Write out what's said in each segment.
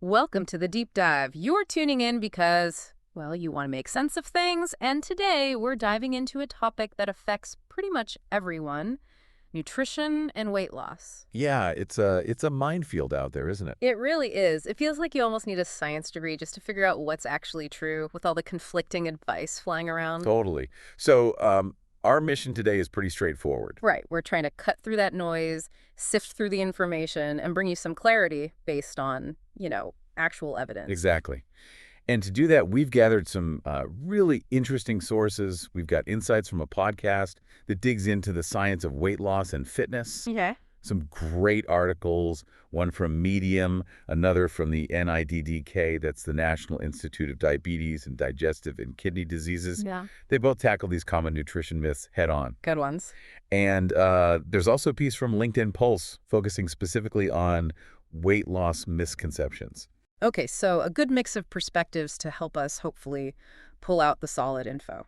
Welcome to the deep dive. You're tuning in because, well, you want to make sense of things, and today we're diving into a topic that affects pretty much everyone: nutrition and weight loss. Yeah, it's a minefield out there, isn't it? It really is. It feels like you almost need a science degree just to figure out what's actually true with all the conflicting advice flying around. Totally. So, our mission today is pretty straightforward. Right, we're trying to cut through that noise, sift through the information, and bring you some clarity based on, actual evidence. Exactly. And to do that, we've gathered some really interesting sources. We've got insights from a podcast that digs into the science of weight loss and fitness. Okay. Some great articles, one from Medium, another from the NIDDK, that's the National Institute of Diabetes and Digestive and Kidney Diseases. Yeah. They both tackle these common nutrition myths head on. Good ones. And there's also a piece from LinkedIn Pulse focusing specifically on weight loss misconceptions. Okay, so a good mix of perspectives to help us hopefully pull out the solid info.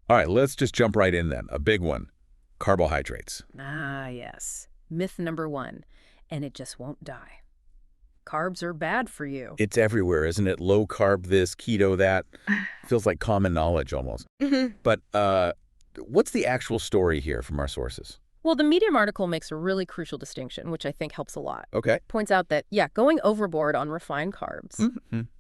All right, let's just jump right in then. A big one, carbohydrates. Ah, yes. Myth number one, and it just won't die. Carbs are bad for you. It's everywhere, isn't it? Low carb this, keto that. Feels like common knowledge almost. But what's the actual story here from our sources? Well, the Medium article makes a really crucial distinction, which I think helps a lot. Okay. Points out that, yeah, going overboard on refined carbs,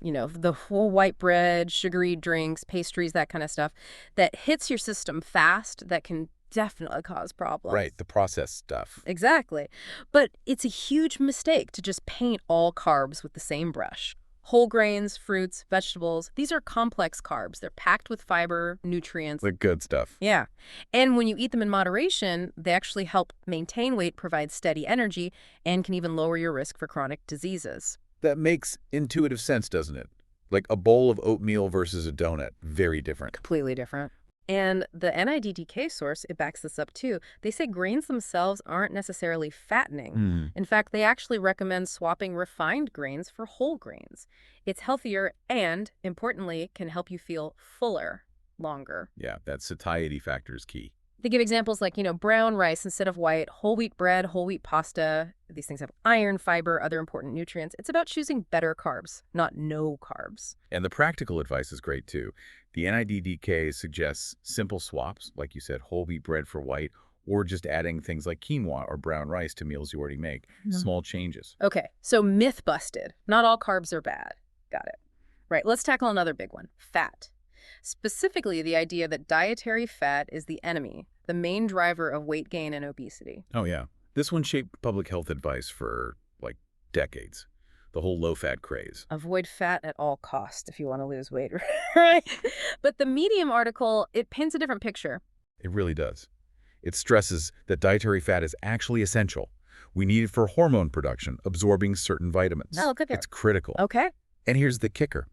the whole white bread, sugary drinks, pastries, that kind of stuff, that hits your system fast, that can definitely cause problems. Right, the processed stuff. Exactly. But it's a huge mistake to just paint all carbs with the same brush. Whole grains, fruits, vegetables, these are complex carbs. They're packed with fiber, nutrients. The good stuff. Yeah. And when you eat them in moderation, they actually help maintain weight, provide steady energy, and can even lower your risk for chronic diseases. That makes intuitive sense, doesn't it? Like a bowl of oatmeal versus a donut. Very different. Completely different. And the NIDDK source, it backs this up too. They say grains themselves aren't necessarily fattening. In fact, they actually recommend swapping refined grains for whole grains. It's healthier and, importantly, can help you feel fuller longer. Yeah, that satiety factor is key. They give examples like, brown rice instead of white, whole wheat bread, whole wheat pasta. These things have iron, fiber, other important nutrients. It's about choosing better carbs, not no carbs. And the practical advice is great too. The NIDDK suggests simple swaps, like you said, whole wheat bread for white, or just adding things like quinoa or brown rice to meals you already make. Small changes. Okay, so myth busted. Not all carbs are bad. Got it. Right, let's tackle another big one: fat. Specifically, the idea that dietary fat is the enemy, the main driver of weight gain and obesity. Oh, yeah. This one shaped public health advice for, like, decades. The whole low-fat craze. Avoid fat at all costs if you want to lose weight, right? But the Medium article, it paints a different picture. It really does. It stresses that dietary fat is actually essential. We need it for hormone production, absorbing certain vitamins. Oh, look at that. It's critical. Okay. And here's the kicker.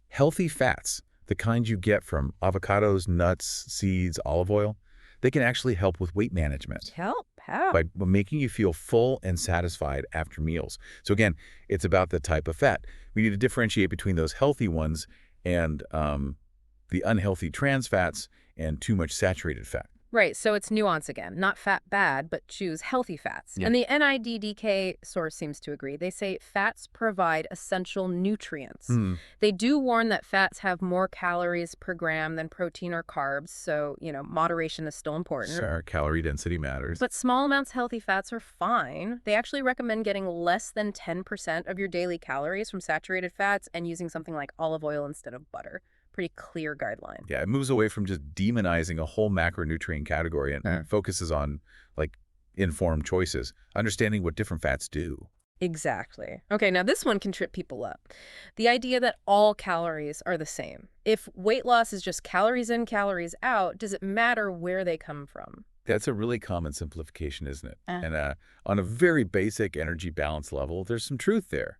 Healthy fats, the kind you get from avocados, nuts, seeds, olive oil, they can actually help with weight management Help. How? by making you feel full and satisfied after meals. So again, it's about the type of fat. We need to differentiate between those healthy ones and the unhealthy trans fats and too much saturated fat. Right, so it's nuance again. Not fat bad, but choose healthy fats. Yeah. And the NIDDK source seems to agree. They say fats provide essential nutrients. They do warn that fats have more calories per gram than protein or carbs, so, moderation is still important. Sure, calorie density matters. But small amounts of healthy fats are fine. They actually recommend getting less than 10% of your daily calories from saturated fats and using something like olive oil instead of butter. Pretty clear guideline. Yeah, it moves away from just demonizing a whole macronutrient category and focuses on, like, informed choices, understanding what different fats do. Exactly. Okay, now this one can trip people up. The idea that all calories are the same. If weight loss is just calories in, calories out, does it matter where they come from? That's a really common simplification, isn't it? And on a very basic energy balance level, there's some truth there.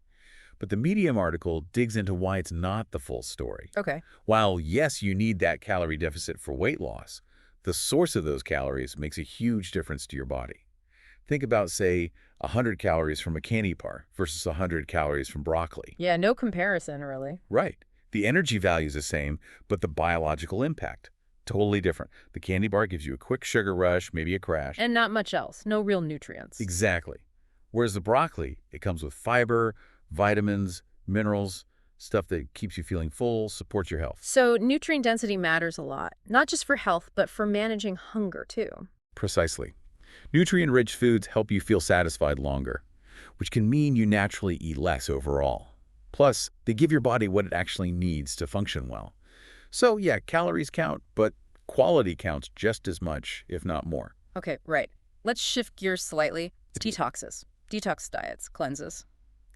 But the Medium article digs into why it's not the full story. Okay. While, yes, you need that calorie deficit for weight loss, the source of those calories makes a huge difference to your body. Think about, say, 100 calories from a candy bar versus 100 calories from broccoli. Yeah, no comparison, really. Right. The energy value is the same, but the biological impact, totally different. The candy bar gives you a quick sugar rush, maybe a crash. And not much else. No real nutrients. Exactly. Whereas the broccoli, it comes with fiber, vitamins, minerals, stuff that keeps you feeling full, supports your health. So nutrient density matters a lot, not just for health, but for managing hunger too. Precisely. Nutrient-rich foods help you feel satisfied longer, which can mean you naturally eat less overall. Plus, they give your body what it actually needs to function well. So yeah, calories count, but quality counts just as much, if not more. Okay, right. Let's shift gears slightly. Detoxes, detox diets, cleanses.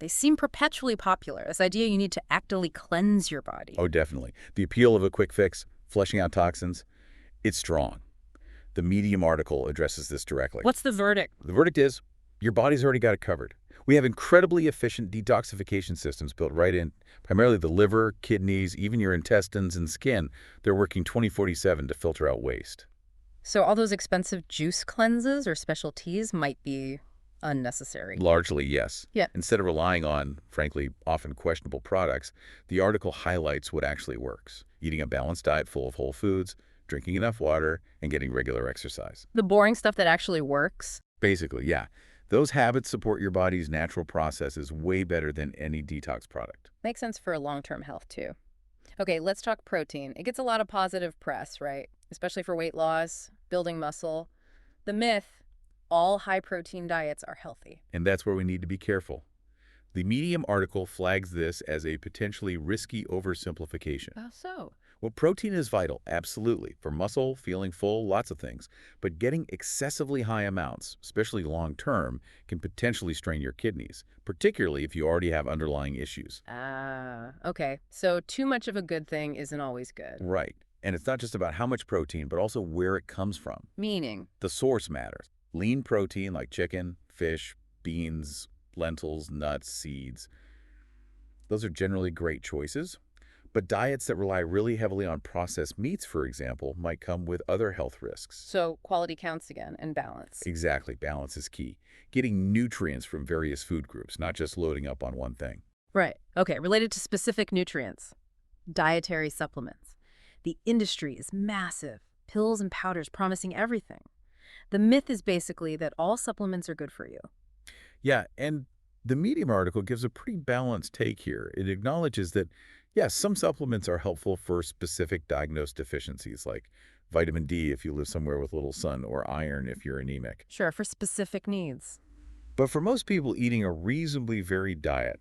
They seem perpetually popular, this idea you need to actively cleanse your body. Oh, definitely. The appeal of a quick fix, flushing out toxins, it's strong. The Medium article addresses this directly. What's the verdict? The verdict is, your body's already got it covered. We have incredibly efficient detoxification systems built right in, primarily the liver, kidneys, even your intestines and skin. They're working 24/7 to filter out waste. So all those expensive juice cleanses or special teas might be unnecessary. Largely, yes. Yeah. Instead of relying on, frankly, often questionable products, the article highlights what actually works. Eating a balanced diet full of whole foods, drinking enough water, and getting regular exercise. The boring stuff that actually works. Basically, yeah. Those habits support your body's natural processes way better than any detox product. Makes sense for long-term health too. Okay, let's talk protein. It gets a lot of positive press, right? Especially for weight loss, building muscle. The myth, all high-protein diets are healthy. And that's where we need to be careful. The Medium article flags this as a potentially risky oversimplification. How so? Well, protein is vital, absolutely, for muscle, feeling full, lots of things. But getting excessively high amounts, especially long-term, can potentially strain your kidneys, particularly if you already have underlying issues. Ah, okay. So too much of a good thing isn't always good. Right. And it's not just about how much protein, but also where it comes from. Meaning? The source matters. Lean protein like chicken, fish, beans, lentils, nuts, seeds. Those are generally great choices. But diets that rely really heavily on processed meats, for example, might come with other health risks. So quality counts again and balance. Exactly. Balance is key. Getting nutrients from various food groups, not just loading up on one thing. Right. Okay, related to specific nutrients. Dietary supplements. The industry is massive. Pills and powders promising everything. The myth is basically that all supplements are good for you. Yeah, and the Medium article gives a pretty balanced take here. It acknowledges that, yes, some supplements are helpful for specific diagnosed deficiencies, like vitamin D if you live somewhere with little sun, or iron if you're anemic. Sure, for specific needs. But for most people eating a reasonably varied diet,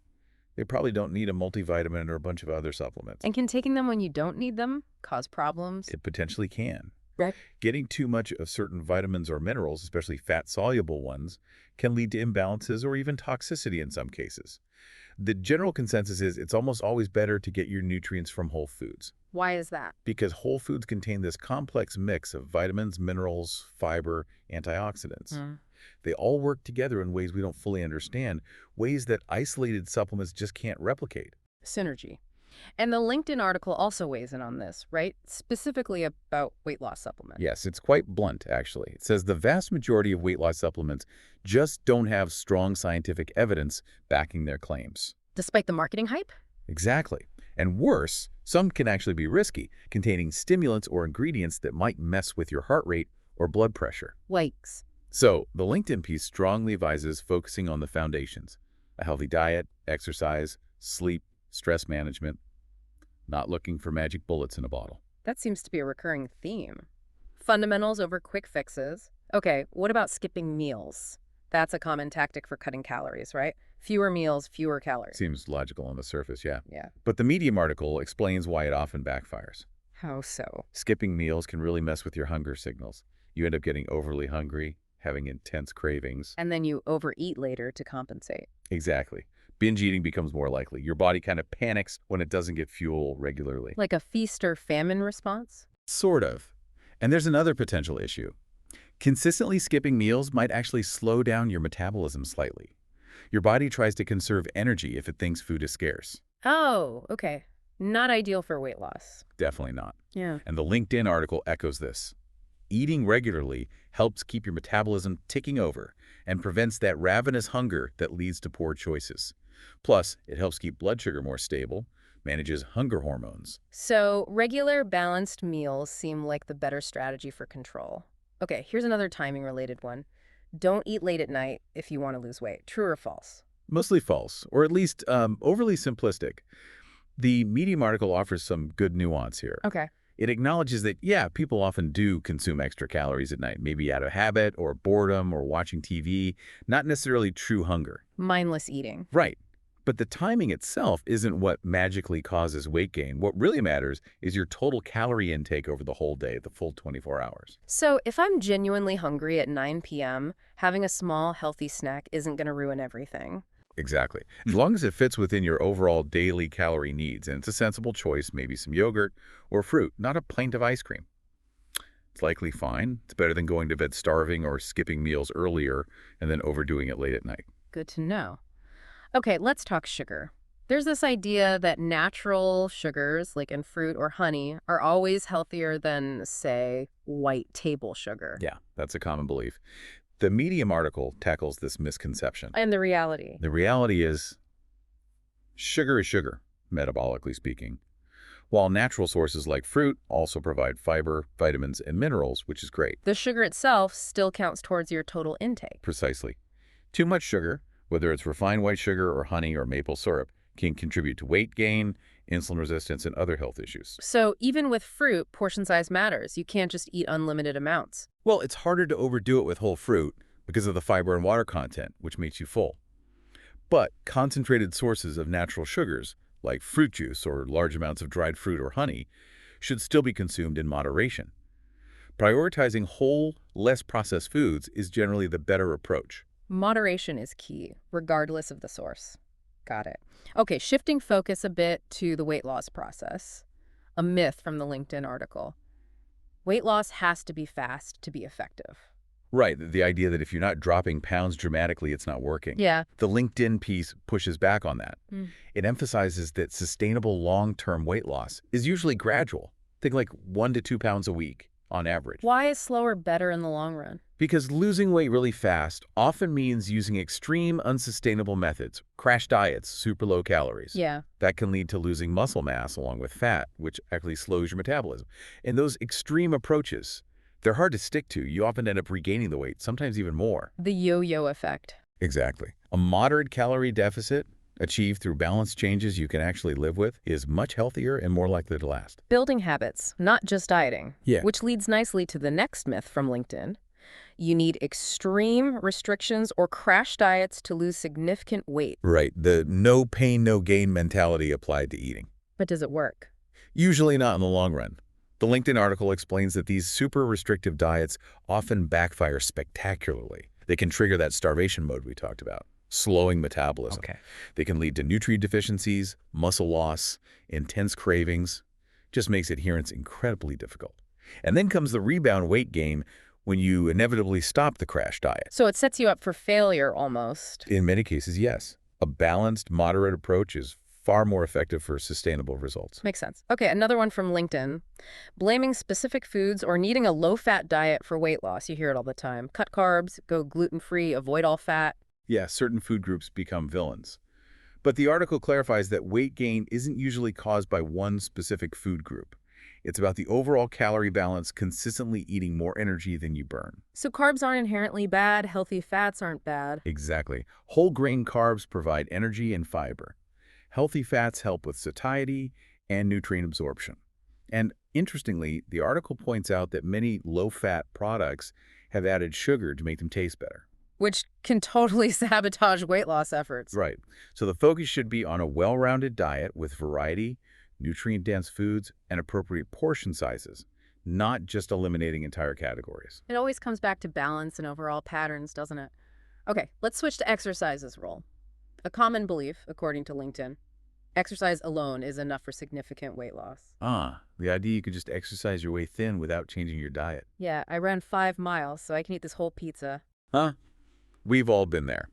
they probably don't need a multivitamin or a bunch of other supplements. And can taking them when you don't need them cause problems? It potentially can. Right. Getting too much of certain vitamins or minerals, especially fat-soluble ones, can lead to imbalances or even toxicity in some cases. The general consensus is it's almost always better to get your nutrients from whole foods, Why is that? because whole foods contain this complex mix of vitamins, minerals, fiber, antioxidants. They all work together in ways we don't fully understand, ways that isolated supplements just can't replicate. Synergy. And the LinkedIn article also weighs in on this, right? Specifically about weight loss supplements. Yes, it's quite blunt, actually. It says the vast majority of weight loss supplements just don't have strong scientific evidence backing their claims. Despite the marketing hype? Exactly. And worse, some can actually be risky, containing stimulants or ingredients that might mess with your heart rate or blood pressure. Yikes. So, the LinkedIn piece strongly advises focusing on the foundations: a healthy diet, exercise, sleep, stress management, not looking for magic bullets in a bottle. That seems to be a recurring theme. Fundamentals over quick fixes. Okay, what about skipping meals? That's a common tactic for cutting calories, right? Fewer meals, fewer calories. Seems logical on the surface, yeah. Yeah. But the Medium article explains why it often backfires. How so? Skipping meals can really mess with your hunger signals. You end up getting overly hungry, having intense cravings. And then you overeat later to compensate. Exactly. Binge eating becomes more likely. Your body kind of panics when it doesn't get fuel regularly. Like a feast or famine response? Sort of. And there's another potential issue. Consistently skipping meals might actually slow down your metabolism slightly. Your body tries to conserve energy if it thinks food is scarce. Oh, okay. Not ideal for weight loss. Definitely not. Yeah. And the LinkedIn article echoes this. Eating regularly helps keep your metabolism ticking over and prevents that ravenous hunger that leads to poor choices. Plus, it helps keep blood sugar more stable, manages hunger hormones. So regular balanced meals seem like the better strategy for control. Okay, here's another timing-related one. Don't eat late at night if you want to lose weight. True or false? Mostly false, or at least overly simplistic. The Medium article offers some good nuance here. Okay. It acknowledges that, yeah, people often do consume extra calories at night, maybe out of habit or boredom or watching TV, not necessarily true hunger. Mindless eating. Right. But the timing itself isn't what magically causes weight gain. What really matters is your total calorie intake over the whole day, the full 24 hours. So if I'm genuinely hungry at 9 p.m., having a small, healthy snack isn't going to ruin everything. Exactly. As long as it fits within your overall daily calorie needs, and it's a sensible choice, maybe some yogurt or fruit, not a pint of ice cream. It's likely fine. It's better than going to bed starving or skipping meals earlier and then overdoing it late at night. Good to know. Okay, let's talk sugar. There's this idea that natural sugars, like in fruit or honey, are always healthier than, say, white table sugar. Yeah, that's a common belief. The Medium article tackles this misconception. And the reality. The reality is sugar is sugar, metabolically speaking. While natural sources like fruit also provide fiber, vitamins, and minerals, which is great. The sugar itself still counts towards your total intake. Precisely. Too much sugar, whether it's refined white sugar or honey or maple syrup, can contribute to weight gain, insulin resistance, and other health issues. So even with fruit, portion size matters. You can't just eat unlimited amounts. Well, it's harder to overdo it with whole fruit because of the fiber and water content, which makes you full. But concentrated sources of natural sugars, like fruit juice or large amounts of dried fruit or honey, should still be consumed in moderation. Prioritizing whole, less processed foods is generally the better approach. Moderation is key, regardless of the source. Got it. Okay, shifting focus a bit to the weight loss process. A myth from the LinkedIn article. Weight loss has to be fast to be effective. Right, the idea that if you're not dropping pounds dramatically, it's not working. Yeah. The LinkedIn piece pushes back on that. Mm. It emphasizes that sustainable long-term weight loss is usually gradual. Think like 1 to 2 pounds a week on average. Why is slower better in the long run? Because losing weight really fast often means using extreme, unsustainable methods, crash diets, super low calories. Yeah. That can lead to losing muscle mass along with fat, which actually slows your metabolism. And those extreme approaches, they're hard to stick to. You often end up regaining the weight, sometimes even more. The yo-yo effect. Exactly. A moderate calorie deficit achieved through balanced changes you can actually live with is much healthier and more likely to last. Building habits, not just dieting. Yeah. Which leads nicely to the next myth from LinkedIn. You need extreme restrictions or crash diets to lose significant weight. Right. The no pain, no gain mentality applied to eating. But does it work? Usually not in the long run. The LinkedIn article explains that these super restrictive diets often backfire spectacularly. They can trigger that starvation mode we talked about, slowing metabolism. Okay. They can lead to nutrient deficiencies, muscle loss, intense cravings. Just makes adherence incredibly difficult. And then comes the rebound weight gain when you inevitably stop the crash diet. So it sets you up for failure almost. In many cases, yes. A balanced, moderate approach is far more effective for sustainable results. Makes sense. Okay, another one from LinkedIn. Blaming specific foods or needing a low-fat diet for weight loss. You hear it all the time. Cut carbs, go gluten-free, avoid all fat. Yeah, certain food groups become villains. But the article clarifies that weight gain isn't usually caused by one specific food group. It's about the overall calorie balance, consistently eating more energy than you burn. So carbs aren't inherently bad, healthy fats aren't bad. Exactly. Whole grain carbs provide energy and fiber. Healthy fats help with satiety and nutrient absorption. And interestingly, the article points out that many low-fat products have added sugar to make them taste better. Which can totally sabotage weight loss efforts. Right. So the focus should be on a well-rounded diet with variety, nutrient-dense foods, and appropriate portion sizes, not just eliminating entire categories. It always comes back to balance and overall patterns, doesn't it? Okay, let's switch to exercise's role. A common belief, according to LinkedIn, exercise alone is enough for significant weight loss. The idea you could just exercise your way thin without changing your diet. Yeah, I ran 5 miles, so I can eat this whole pizza. Huh? We've all been there.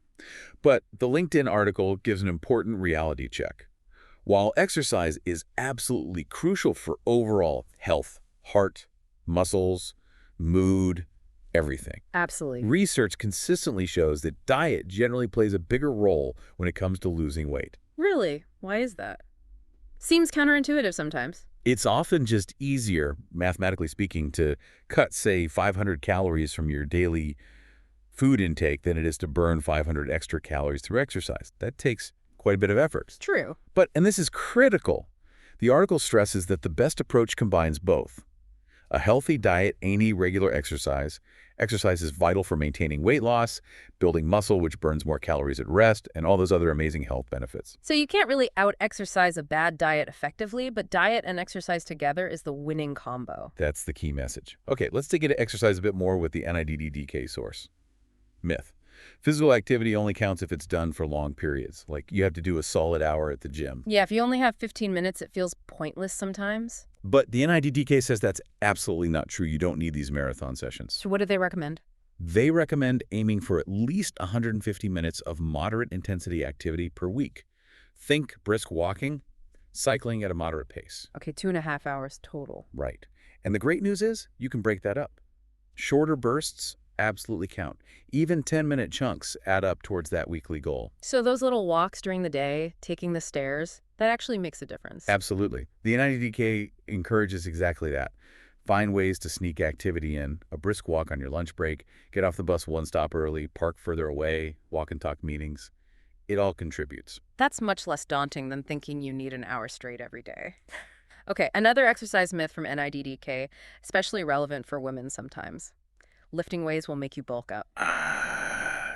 But the LinkedIn article gives an important reality check. While exercise is absolutely crucial for overall health, heart, muscles, mood, everything, Absolutely. research consistently shows that diet generally plays a bigger role when it comes to losing weight. Really? Why is that? Seems counterintuitive sometimes. It's often just easier, mathematically speaking, to cut, say, 500 calories from your daily food intake than it is to burn 500 extra calories through exercise. That takes quite a bit of effort. True. But, and this is critical, the article stresses that the best approach combines both. A healthy diet, any regular exercise. Exercise is vital for maintaining weight loss, building muscle, which burns more calories at rest, and all those other amazing health benefits. So you can't really out-exercise a bad diet effectively, but diet and exercise together is the winning combo. That's the key message. Okay, let's dig into exercise a bit more with the NIDDK source. Myth. Physical activity only counts if it's done for long periods. Like you have to do a solid hour at the gym. Yeah, if you only have 15 minutes, it feels pointless sometimes. But the NIDDK says that's absolutely not true. You don't need these marathon sessions. So what do they recommend? They recommend aiming for at least 150 minutes of moderate intensity activity per week. Think brisk walking, cycling at a moderate pace. Okay, 2.5 hours total. Right. And the great news is you can break that up. Shorter bursts absolutely count. Even 10-minute chunks add up towards that weekly goal. So those little walks during the day, taking the stairs, that actually makes a difference. Absolutely. The NIDDK encourages exactly that. Find ways to sneak activity in, a brisk walk on your lunch break, get off the bus one stop early, park further away, walk and talk meetings. It all contributes. That's much less daunting than thinking you need an hour straight every day. Okay, another exercise myth from NIDDK, especially relevant for women sometimes. Lifting weights will make you bulk up.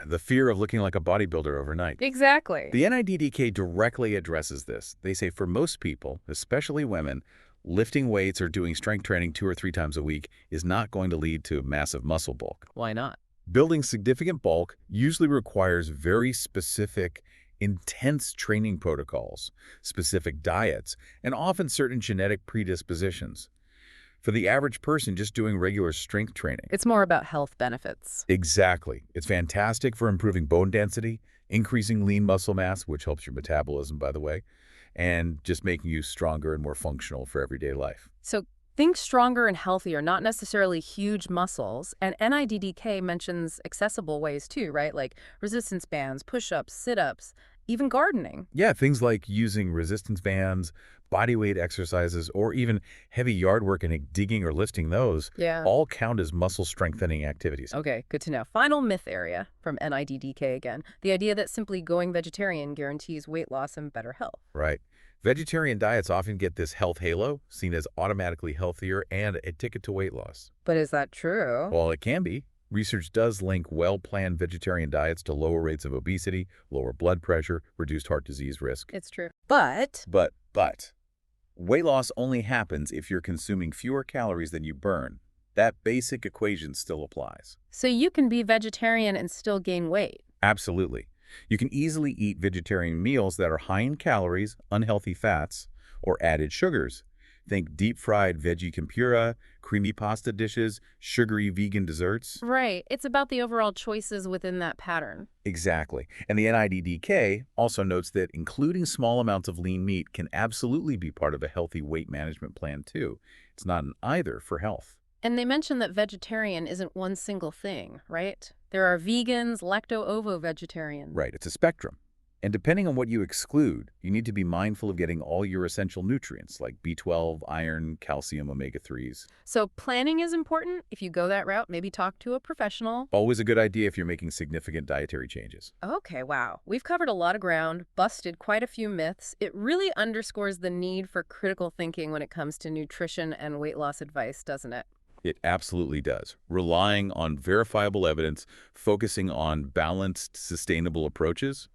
The fear of looking like a bodybuilder overnight. Exactly. The NIDDK directly addresses this. They say for most people, especially women, lifting weights or doing strength training 2 or 3 times a week is not going to lead to massive muscle bulk. Why not? Building significant bulk usually requires very specific, intense training protocols, specific diets, and often certain genetic predispositions. For the average person just doing regular strength training. It's more about health benefits. Exactly. It's fantastic for improving bone density, increasing lean muscle mass, which helps your metabolism, by the way, and just making you stronger and more functional for everyday life. So think stronger and healthier, not necessarily huge muscles. And NIDDK mentions accessible ways too, right? Like resistance bands, push-ups, sit-ups, even gardening. Yeah, things like using resistance bands, body weight exercises, or even heavy yard work and digging or lifting those Yeah. all count as muscle strengthening activities. Okay, good to know. Final myth area from NIDDK again. The idea that simply going vegetarian guarantees weight loss and better health. Right. Vegetarian diets often get this health halo, seen as automatically healthier and a ticket to weight loss. But is that true? While it can be, research does link well-planned vegetarian diets to lower rates of obesity, lower blood pressure, reduced heart disease risk. It's true. But But, weight loss only happens if you're consuming fewer calories than you burn. That basic equation still applies. so you can be vegetarian and still gain weight. Absolutely. You can easily eat vegetarian meals that are high in calories, unhealthy fats, or added sugars. Think deep-fried veggie tempura, creamy pasta dishes, sugary vegan desserts. Right. It's about the overall choices within that pattern. Exactly. And the NIDDK also notes that including small amounts of lean meat can absolutely be part of a healthy weight management plan too. It's not an either for health. And they mention that vegetarian isn't one single thing, right? There are vegans, lacto-ovo-vegetarian. Right, it's a spectrum. And depending on what you exclude, you need to be mindful of getting all your essential nutrients like B12, iron, calcium, omega-3s. So planning is important. If you go that route, maybe talk to a professional. Always a good idea if you're making significant dietary changes. Okay, wow. We've covered a lot of ground, busted quite a few myths. It really underscores the need for critical thinking when it comes to nutrition and weight loss advice, doesn't it? It absolutely does. Relying on verifiable evidence, focusing on balanced, sustainable approaches,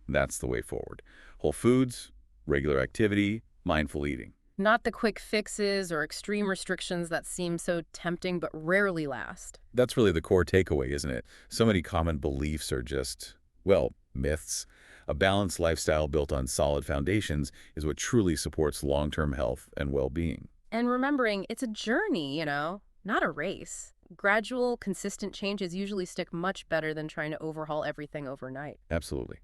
that's the way forward. Whole foods, regular activity, mindful eating. Not the quick fixes or extreme restrictions that seem so tempting but rarely last. That's really the core takeaway, isn't it? So many common beliefs are just, well, myths. A balanced lifestyle built on solid foundations is what truly supports long-term health and well-being. And remembering, it's a journey, not a race. Gradual, consistent changes usually stick much better than trying to overhaul everything overnight. Absolutely.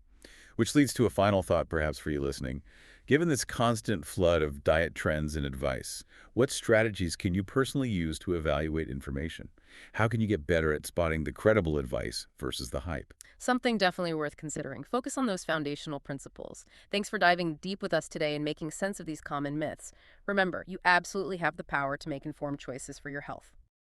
Which leads to a final thought perhaps for you listening. Given this constant flood of diet trends and advice, what strategies can you personally use to evaluate information? How can you get better at spotting the credible advice versus the hype? Something definitely worth considering. Focus on those foundational principles. Thanks for diving deep with us today and making sense of these common myths. Remember, you absolutely have the power to make informed choices for your health.